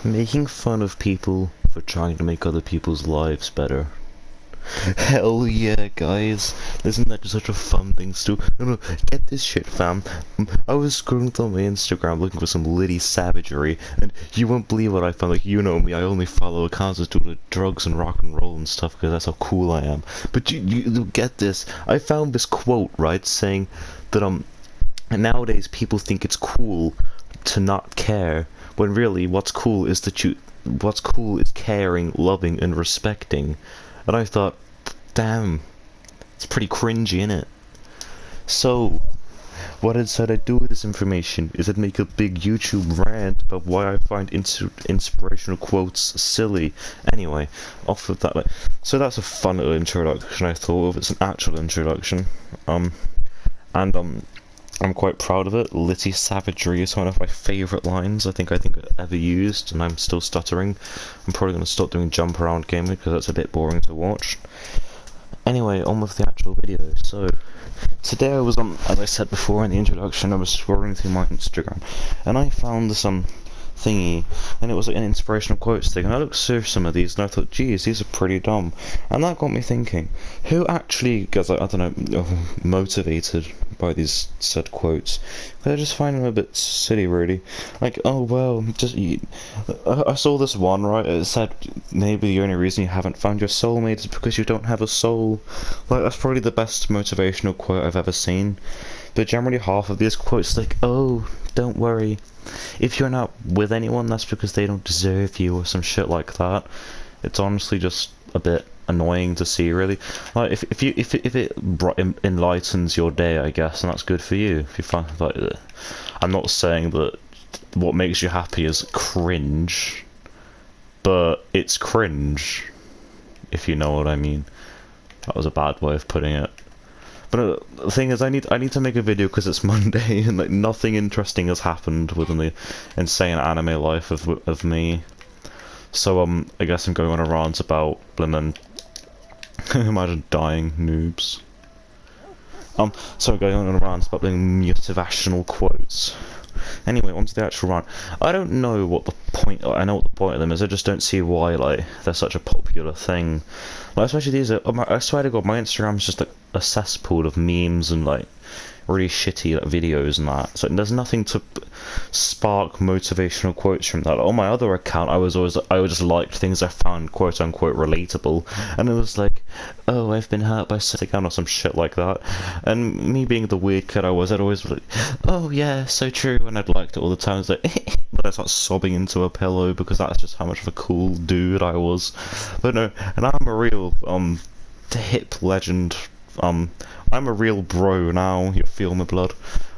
Making fun of people for trying to make other people's lives better. Hell yeah, guys. Isn't that just such a fun thing to do? No, get this shit, fam. I was scrolling through my Instagram looking for some litty savagery, and you won't believe what I found. Like, you know me, I only follow accounts that do drugs and rock and roll and stuff because that's how cool I am. But you get this. I found this quote, right, saying that, nowadays people think it's cool to not care, when really what's cool is caring, loving, and respecting. And I thought, damn, it's pretty cringy, innit? So, what I decided I'd do with this information is I'd make a big YouTube rant about why I find inspirational quotes silly. Anyway, off of that, so that's a fun little introduction I thought of. It's an actual introduction. I'm quite proud of it. Litty savagery is one of my favourite lines I think I've ever used, and I'm still stuttering. I'm probably going to stop doing jump around gaming because that's a bit boring to watch. Anyway, on with the actual video. So, today I was as I said before in the introduction, I was scrolling through my Instagram, and I found this thingy, and it was like an inspirational quotes thing, and I looked through some of these and I thought, geez, these are pretty dumb, and that got me thinking, who actually gets, like, I don't know, motivated by these said quotes? I just find them a bit silly, really. Like, oh well, I saw this one, right, it said maybe the only reason you haven't found your soulmate is because you don't have a soul. Like, that's probably the best motivational quote I've ever seen. But generally half of these quotes like, oh, don't worry, if you're not with anyone, that's because they don't deserve you, or some shit like that. It's honestly just a bit annoying to see, really. Like, if it enlightens your day, I guess, and that's good for you. If you find, like, I'm not saying that what makes you happy is cringe, but it's cringe, if you know what I mean. That was a bad way of putting it. But the thing is, I need to make a video because it's Monday and like nothing interesting has happened within the insane anime life of me. So I guess I'm going on a rant about blimmin'. Imagine dying, noobs. So I'm going on a rant about being motivational quotes. Anyway, onto the actual rant. I don't know what the point. I know what the point of them is. I just don't see why like they're such a popular thing. Like, especially these. I swear to God, my Instagram's just like a cesspool of memes and like really shitty like, videos and that. So there's nothing to spark motivational quotes from that. Like, on my other account, I just liked things I found quote unquote relatable, and it was like, oh, I've been hurt by Satan or some shit like that. And me being the weird kid I was, I'd always be like, oh yeah, so true, and I'd liked it all the time. It's like, but I start sobbing into a pillow because that's just how much of a cool dude I was. But no, and I'm a real hip legend. I'm a real bro now. You feel my blood.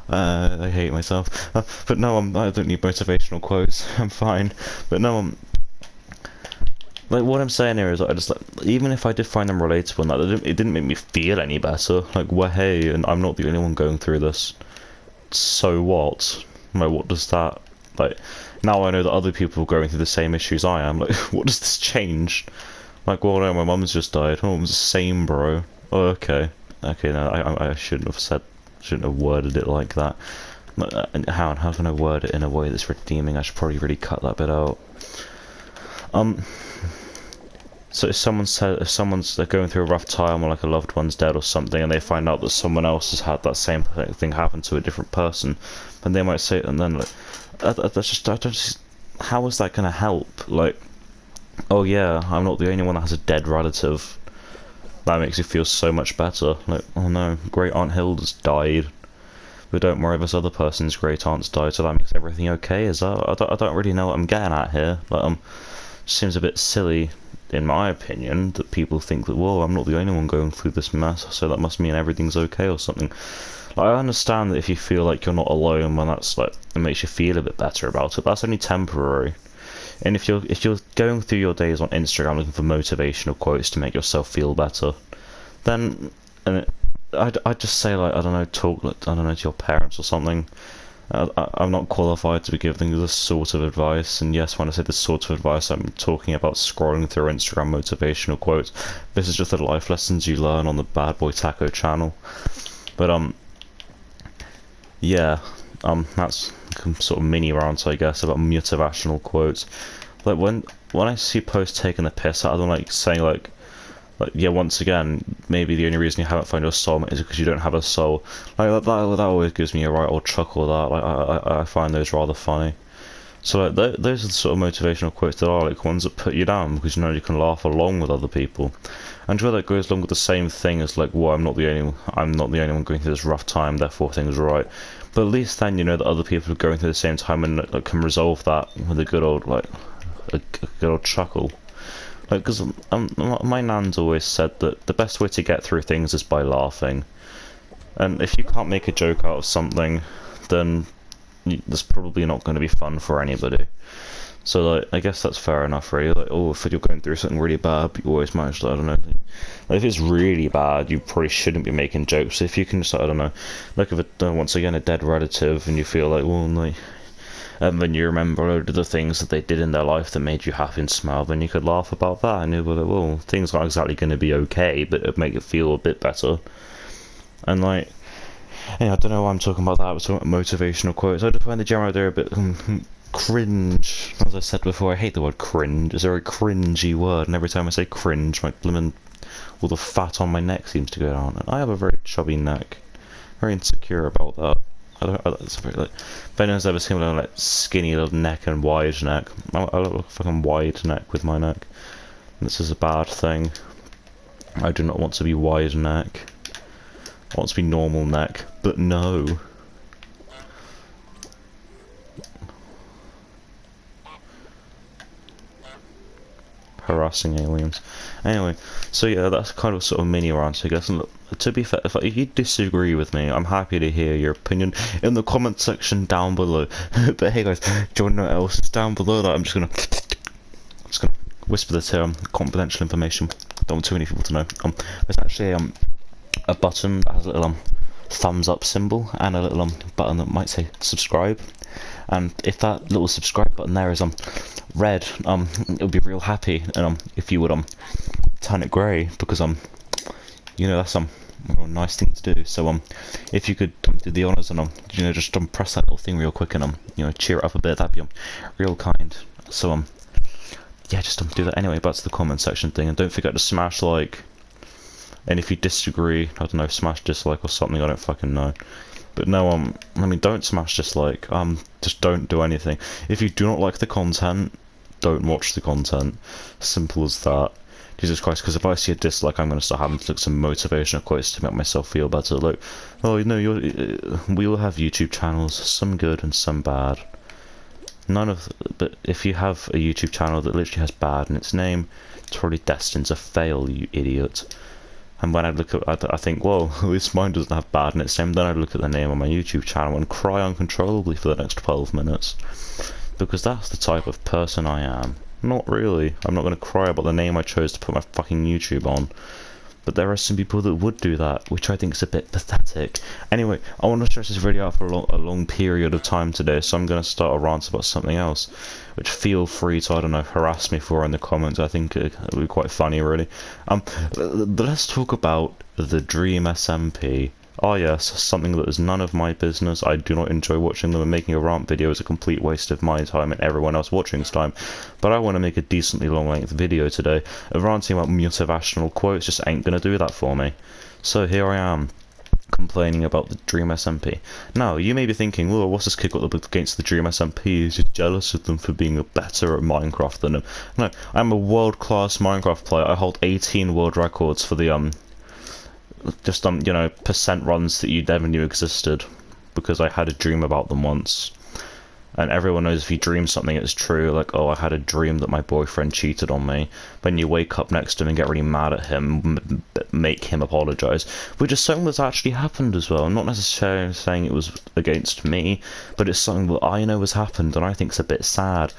I hate myself. But no, I don't need motivational quotes. I'm fine. But no, like what I'm saying here is, I just like, even if I did find them relatable, and that it didn't make me feel any better. Like, well, hey, and I'm not the only one going through this. So what? Like, what does that like? Now I know that other people are going through the same issues I am. Like, what does this change? Like, well, no, my mum's just died. Oh, it's the same, bro. Oh, okay. Okay, no, I shouldn't have worded it like that. How can I word it in a way that's redeeming? I should probably really cut that bit out. So if someone's they're going through a rough time, or like a loved one's dead or something, and they find out that someone else has had that same thing happen to a different person, and they might say, and then like, how is that gonna help? Like, oh yeah, I'm not the only one that has a dead relative. That makes you feel so much better. Like, oh no, Great Aunt Hilda's died. But don't worry, this other person's great aunt's died, so that makes everything okay. Is that? I don't really know what I'm getting at here. Like, seems a bit silly, in my opinion, that people think that, well, I'm not the only one going through this mess, so that must mean everything's okay or something. Like, I understand that if you feel like you're not alone, when that's like, it makes you feel a bit better about it, but that's only temporary. And if you're going through your days on Instagram looking for motivational quotes to make yourself feel better, then I'd just say, like, I don't know, talk, I don't know, to your parents or something. I'm not qualified to be giving this sort of advice, and yes, when I say this sort of advice, I'm talking about scrolling through Instagram motivational quotes. This is just the life lessons you learn on the Bad Boy Taco channel. But yeah, that's sort of mini rant, I guess, about motivational quotes. like when I see posts taking the piss out of them, like saying like yeah, once again, maybe the only reason you haven't found your soulmate is because you don't have a soul. Like that always gives me a right old chuckle. That like I find those rather funny. So like those are the sort of motivational quotes that are like ones that put you down because you know you can laugh along with other people. And sure that goes along with the same thing as like, well, I'm not the only one going through this rough time, therefore things are right. But at least then you know that other people are going through the same time and like, can resolve that with a good old like a good old chuckle. Like, because my nan's always said that the best way to get through things is by laughing. And if you can't make a joke out of something, then that's probably not going to be fun for anybody. So, like, I guess that's fair enough, really. Like, oh, if you're going through something really bad, but you always manage to, I don't know. Like, if it's really bad, you probably shouldn't be making jokes. If you can just, I don't know, like if once again, a dead relative, and you feel like, well, like, and then you remember a load of the things that they did in their life that made you happy and smile, then you could laugh about that, and you'd be like, well, things aren't exactly going to be okay, but it'd make it feel a bit better. And like, yeah, I don't know why I'm talking about that, but talking about motivational quotes. I just find the general idea a bit cringe. As I said before, I hate the word cringe. It's a very cringy word, and every time I say cringe, my blimmin' all the fat on my neck seems to go down. And I have a very chubby neck. Very insecure about that. It's very, like, if anyone's ever seen me like skinny little neck and wide neck, I look like a fucking wide neck with my neck. And this is a bad thing. I do not want to be wide neck. I want to be normal neck, but no. Harassing aliens. Anyway, so yeah, that's kind of sort of mini rant, I guess. And look, to be fair, if you disagree with me, I'm happy to hear your opinion in the comment section down below. But hey guys, do you want to know what else is down below that? I'm just gonna whisper this here, confidential information. Don't want too many people to know. There's actually a button that has a little thumbs up symbol and a little button that might say subscribe. And if that little subscribe button there is red, it would be real happy, and if you would turn it grey, because you know that's a real nice thing to do. So if you could do the honours and you know just press that little thing real quick and you know cheer it up a bit, that'd be real kind. So yeah, just do that. Anyway, back to the comment section thing, and don't forget to smash like. And if you disagree, I don't know, smash dislike or something. I don't fucking know. But no, I mean, don't smash dislike. Just don't do anything. If you do not like the content, don't watch the content. Simple as that. Jesus Christ, because if I see a dislike, I'm going to start having to look some motivational quotes to make myself feel better. Like, oh, you know, we all have YouTube channels, some good and some bad. But if you have a YouTube channel that literally has bad in its name, it's probably destined to fail, you idiot. And when I look at, I think, well, at least mine doesn't have bad in its name. Then I look at the name on my YouTube channel and cry uncontrollably for the next 12 minutes. Because that's the type of person I am. Not really. I'm not going to cry about the name I chose to put my fucking YouTube on. But there are some people that would do that, which I think is a bit pathetic. Anyway, I want to stretch this video out for a long period of time today, so I'm going to start a rant about something else, which feel free to, I don't know, harass me for in the comments. I think it'll be quite funny, really. Let's talk about the Dream SMP. Oh yes, something that is none of my business. I do not enjoy watching them, and making a rant video is a complete waste of my time and everyone else watching's time. But I want to make a decently long-length video today. Ranting about motivational quotes just ain't gonna do that for me. So here I am, complaining about the Dream SMP. Now, you may be thinking, well, what's this kid got against the Dream SMP? He's just jealous of them for being better at Minecraft than him. No, I'm a world-class Minecraft player. I hold 18 world records for the, just you know, percent runs that you never knew existed, because I had a dream about them once. And everyone knows if you dream something it's true. Like, oh, I had a dream that my boyfriend cheated on me. Then you wake up next to him and get really mad at him, make him apologize, which is something that's actually happened as well. I'm not necessarily saying it was against me, but it's something that I know has happened, and I think it's a bit sad.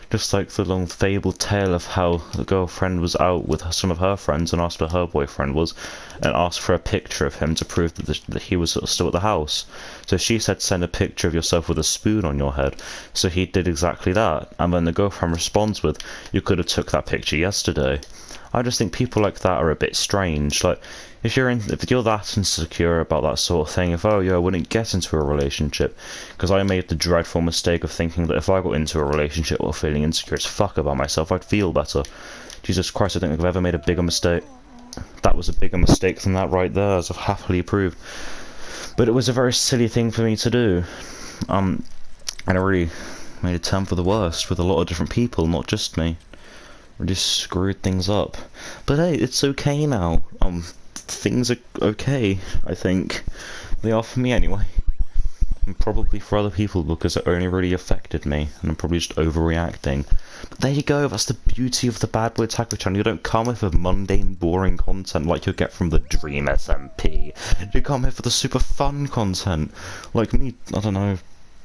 Just like the long fabled tale of how the girlfriend was out with some of her friends and asked where her boyfriend was, and asked for a picture of him to prove that he was still at the house. So she said, send a picture of yourself with a spoon on your head. So he did exactly that, and then the girlfriend responds with, you could have took that picture yesterday. I just think people like that are a bit strange. Like, if you're that insecure about that sort of thing, if I wouldn't get into a relationship, because I made the dreadful mistake of thinking that if I got into a relationship while feeling insecure as fuck about myself, I'd feel better. Jesus Christ, I don't think I've ever made a bigger mistake. That was a bigger mistake than that right there, as I've happily proved. But it was a very silly thing for me to do. And I really made a turn for the worst with a lot of different people, not just me. Really screwed things up. But hey, it's okay now. Things are okay, I think. They are for me anyway. And probably for other people because it only really affected me, and I'm probably just overreacting. But there you go, that's the beauty of the Bad Boy Tackle channel. You don't come here for mundane, boring content like you get from the Dream SMP. You come here for the super fun content. Like me, I don't know,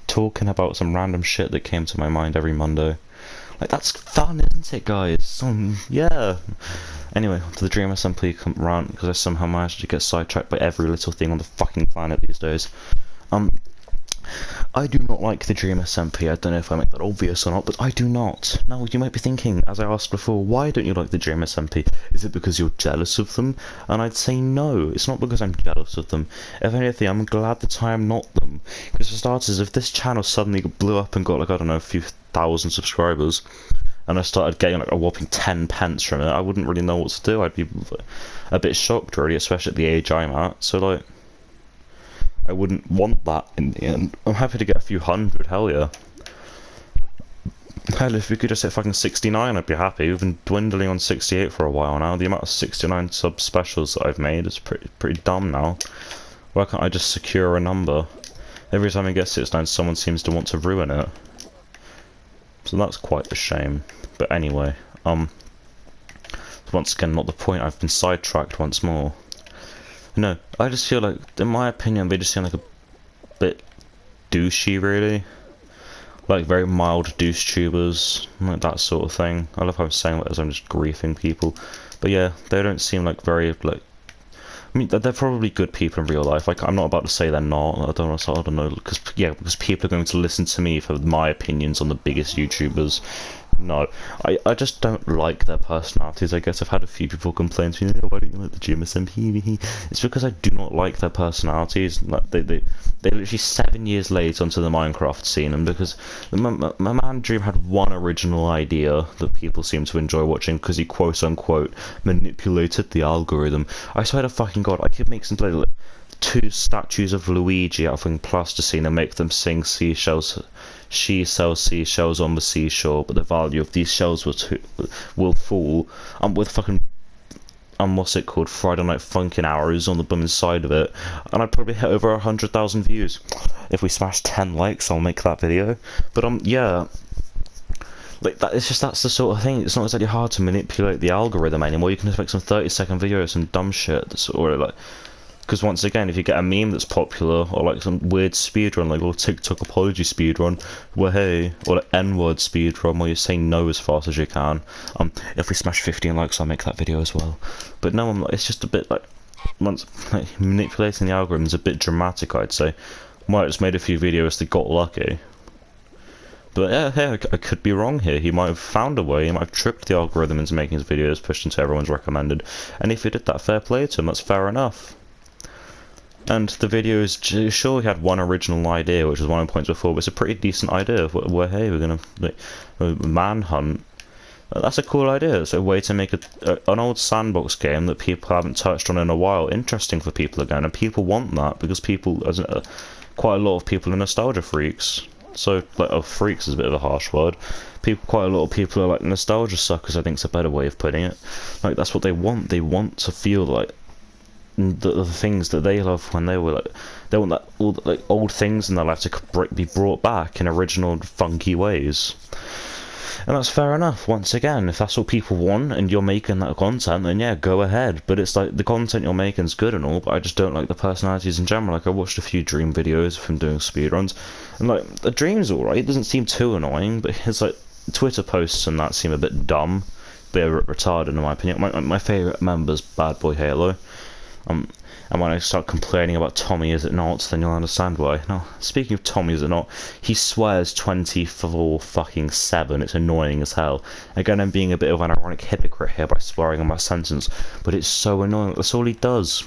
talking about some random shit that came to my mind every Monday. Like, that's fun, isn't it, guys? Yeah. Anyway, to the Dream SMP rant, because I somehow managed to get sidetracked by every little thing on the fucking planet these days. I do not like the Dream SMP. I don't know if I make that obvious or not, but I do not. Now, you might be thinking, as I asked before, why don't you like the Dream SMP? Is it because you're jealous of them? And I'd say no, it's not because I'm jealous of them. If anything, I'm glad that I am not them. Because for starters, if this channel suddenly blew up and got, like, I don't know, a few thousand subscribers, and I started getting, like, a whopping 10 pence from it, I wouldn't really know what to do. I'd be a bit shocked, really, especially at the age I'm at. So, like, I wouldn't want that in the end. I'm happy to get a few hundred, hell yeah. Hell, if we could just hit fucking 69, I'd be happy. We've been dwindling on 68 for a while now. The amount of 69 sub specials that I've made is pretty dumb now. Why can't I just secure a number? Every time I get 69, someone seems to want to ruin it. So that's quite a shame. But anyway, once again, not the point. I've been sidetracked once more. No, I just feel like, in my opinion, they just seem like a bit douchey, really. Like, very mild douche tubers, like that sort of thing. I love how I'm saying that as I'm just griefing people. But yeah, they don't seem like very, like... I mean, they're probably good people in real life. Like, I'm not about to say they're not. I don't know, because people are going to listen to me for my opinions on the biggest YouTubers. No, I just don't like their personalities. I guess I've had a few people complain to me, why don't you like the Dream SMP? It's because I do not like their personalities. Like, they're literally 7 years late onto the Minecraft scene, and because my man Dream had one original idea that people seem to enjoy watching because he quote-unquote manipulated the algorithm. I swear to fucking god, I could make some like 2 statues of Luigi out of fucking plasticine and make them sing seashells. She sells seashells on the seashore, but the value of these shells will fall. With fucking, what's it called, Friday Night Funkin' arrows on the bum inside of it, and I'd probably hit over 100,000 views. If we smash 10 likes, I'll make that video. But yeah, like that. It's just that's the sort of thing. It's not exactly hard to manipulate the algorithm anymore. You can just make some 30-second videos, some dumb shit, or like. Because once again, if you get a meme that's popular, or like some weird speedrun, like a TikTok apology speedrun, where hey, or like N-word speedrun, where you say no as fast as you can. If we smash 15 likes, I'll make that video as well. But no, it's just a bit like, manipulating the algorithm is a bit dramatic, I'd say. Might have just made a few videos that got lucky. But yeah, hey, I could be wrong here. He might have found a way, he might have tricked the algorithm into making his videos pushed into everyone's recommended. And if he did that, fair play to him, that's fair enough. And the video is, sure, he had one original idea, which was one of the points before, but it's a pretty decent idea, where hey, we're gonna, like, manhunt. That's a cool idea. It's a way to make an old sandbox game that people haven't touched on in a while interesting for people again, and people want that, because people, quite a lot of people are nostalgia freaks. So, like, freaks is a bit of a harsh word. Quite a lot of people are, like, nostalgia suckers, I think is a better way of putting it. Like, that's what they want. They want to feel like the things that they love when they were like, they want that old things in their life to be brought back in original funky ways, and that's fair enough. Once again, if that's what people want and you're making that content, then yeah, go ahead. But it's like, the content you're making is good and all, but I just don't like the personalities in general. Like, I watched a few Dream videos of him doing speedruns, and like, the Dream's alright, it doesn't seem too annoying, but his like Twitter posts and that seem a bit dumb, a bit retarded in my opinion. My favourite member's Bad Boy Halo. And when I start complaining about Tommy Is It Not, then you'll understand why. Now, speaking of Tommy Is It Not, he swears 24 fucking 7. It's annoying as hell. Again, I'm being a bit of an ironic hypocrite here by swearing on my sentence, but it's so annoying. That's all he does.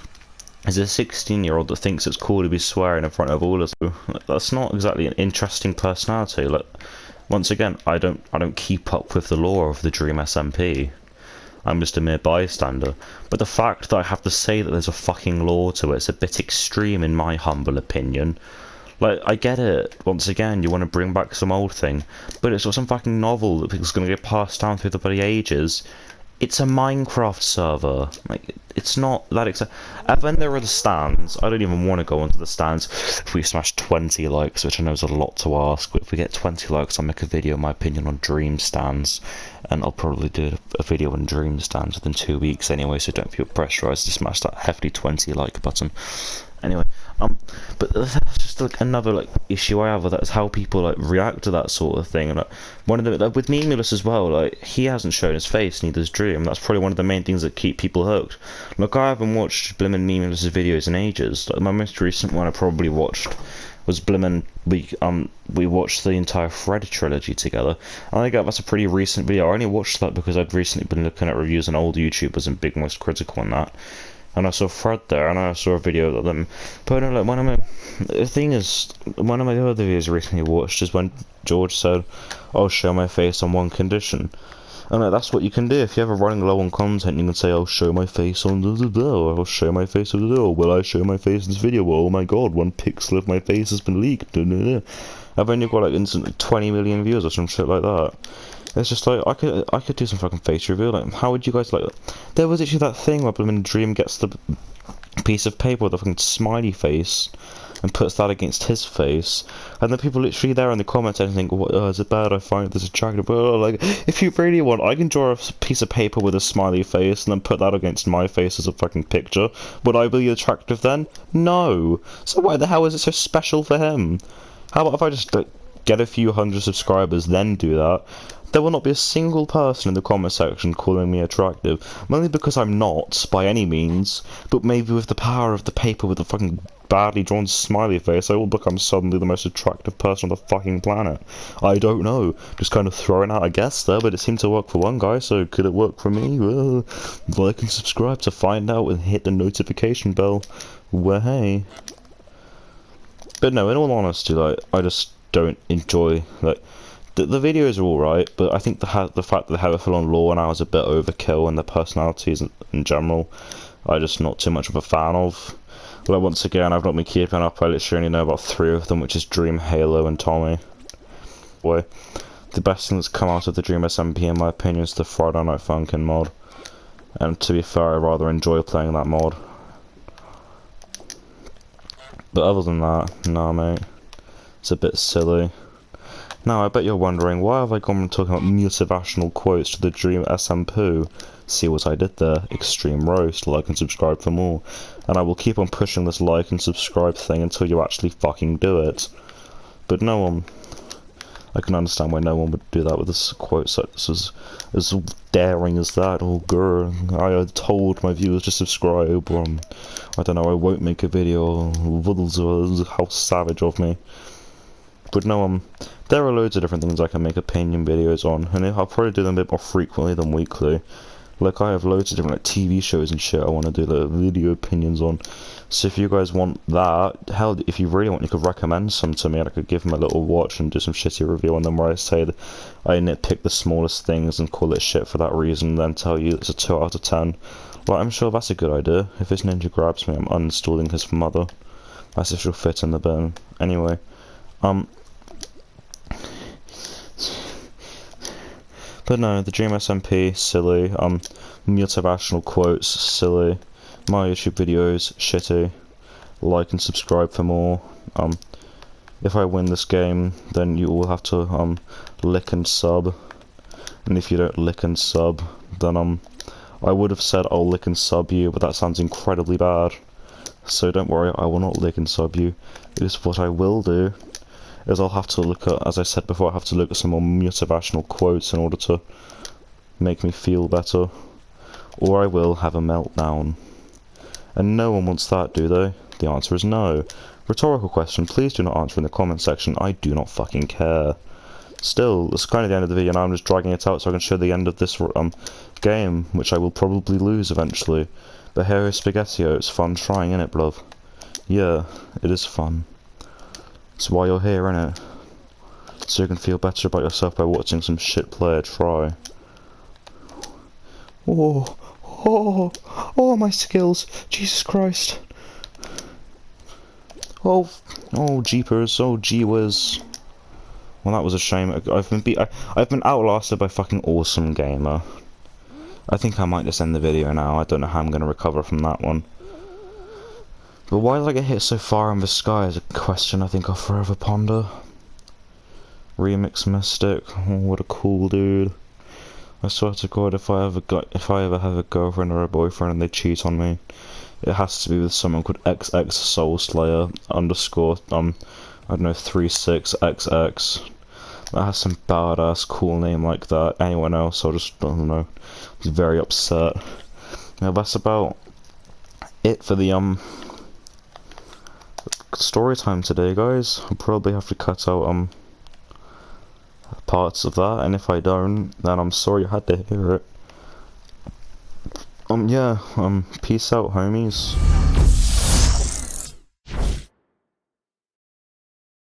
Is a 16-year-old that thinks it's cool to be swearing in front of all of us. That's not exactly an interesting personality. Like, once again, I don't keep up with the lore of the Dream SMP. I'm just a mere bystander. But the fact that I have to say that there's a fucking lore to it's a bit extreme in my humble opinion. Like, I get it. Once again, you want to bring back some old thing, but it's some fucking novel that is going to get passed down through the bloody ages. It's a Minecraft server. Like, it's not that exciting. And then there are the stands. I don't even want to go onto the stands. If we smash 20 likes, which I know is a lot to ask, but if we get 20 likes, I'll make a video, in my opinion, on dream stands. And I'll probably do a video on dream stands within 2 weeks anyway, so don't feel pressurised to smash that hefty 20 like button. Anyway, but that's just like another like issue I have with that, is how people like react to that sort of thing. And like, one of the like, with Memulus as well, like he hasn't shown his face, neither's Dream. That's probably one of the main things that keep people hooked. Like, I haven't watched Blimmin' Memulus' videos in ages. Like, my most recent one I probably watched was Blimmin'. We watched the entire Fred trilogy together. I think that's a pretty recent video. I only watched that because I'd recently been looking at reviews on old YouTubers and Big Most Critical on that. And I saw Fred there, and I saw a video of them. But like, one of my other videos I recently watched is when George said, "I'll show my face on one condition." And like, that's what you can do if you're ever running low on content. You can say, "I'll show my face on or I'll show my face on or will I show my face in this video? Oh my god, 1 pixel of my face has been leaked." And then you've got like instantly 20 million views or some shit like that. It's just like, I could do some fucking face reveal. Like, how would you guys like? There was actually that thing where Blooming Dream gets the piece of paper with a fucking smiley face and puts that against his face, and then people literally there in the comments and think, "What is it bad? I find this attractive." Like, if you really want, I can draw a piece of paper with a smiley face and then put that against my face as a fucking picture. Would I be attractive then? No. So why the hell is it so special for him? How about if I just like, get a few hundred subscribers, then do that? There will not be a single person in the comment section calling me attractive. Mainly because I'm not, by any means, but maybe with the power of the paper with the fucking badly drawn smiley face, I will become suddenly the most attractive person on the fucking planet. I don't know. Just kind of throwing out a guess there, but it seemed to work for one guy, so could it work for me? Well, like and subscribe to find out and hit the notification bell. Well, hey. But no, in all honesty, like, I just don't enjoy, like, the videos are alright, but I think the fact that they have a full-on lore now is a bit overkill, and their personalities in general I'm just not too much of a fan of. Like, once again, I've not been keeping up. I literally only know about 3 of them, which is Dream, Halo, and Tommy. Boy, the best thing that's come out of the Dream SMP, in my opinion, is the Friday Night Funkin' mod. And to be fair, I rather enjoy playing that mod. But other than that, nah, mate. It's a bit silly. Now, I bet you're wondering, why have I gone from talking about motivational quotes to the Dream SMP? See what I did there? Extreme roast, like and subscribe for more. And I will keep on pushing this like and subscribe thing until you actually fucking do it. But no one... I can understand why no one would do that with this quote such as daring as that. Oh, girl, I had told my viewers to subscribe, or I don't know, I won't make a video. How savage of me. But no, there are loads of different things I can make opinion videos on, and I'll probably do them a bit more frequently than weekly. Like, I have loads of different like TV shows and shit I want to do like video opinions on. So if you guys want that, hell, if you really want, you could recommend some to me, and I could give them a little watch and do some shitty review on them where I say that I nitpick the smallest things and call it shit for that reason, and then tell you it's a 2 out of 10. Well, I'm sure that's a good idea. If this ninja grabs me, I'm uninstalling his mother. That's if she'll fit in the bin. Anyway, but no, the Dream SMP, silly. Motivational quotes, silly. My YouTube videos, shitty. Like and subscribe for more. If I win this game, then you all have to lick and sub. And if you don't lick and sub, then I would have said I'll lick and sub you, but that sounds incredibly bad. So don't worry, I will not lick and sub you. It is what I will do. Is I'll have to look at, as I said before, I have to look at some more motivational quotes in order to make me feel better. Or I will have a meltdown. And no one wants that, do they? The answer is no. Rhetorical question, please do not answer in the comment section. I do not fucking care. Still, it's kind of the end of the video now. I'm just dragging it out so I can show the end of this game, which I will probably lose eventually. But here is Spaghettio. It's fun trying, innit, bruv? Yeah, it is fun. That's why you're here, innit? So you can feel better about yourself by watching some shit player try. Oh, oh, oh, my skills! Jesus Christ! Oh, oh, jeepers! Oh, gee whiz! Well, that was a shame. I've been outlasted by fucking Awesome Gamer. I think I might just end the video now. I don't know how I'm gonna recover from that one. But why did I get hit so far in the sky is a question I think I'll forever ponder. Remix Mystic. Oh, what a cool dude. I swear to God, if I ever have a girlfriend or a boyfriend and they cheat on me, it has to be with someone called XX Soulslayer underscore I don't know 36XX. That has some badass cool name like that. Anyone else, I'll just I don't know. Be very upset. Now that's about it for the story time today, guys. I'll probably have to cut out parts of that, and if I don't, then I'm sorry you had to hear it. Yeah, peace out, homies.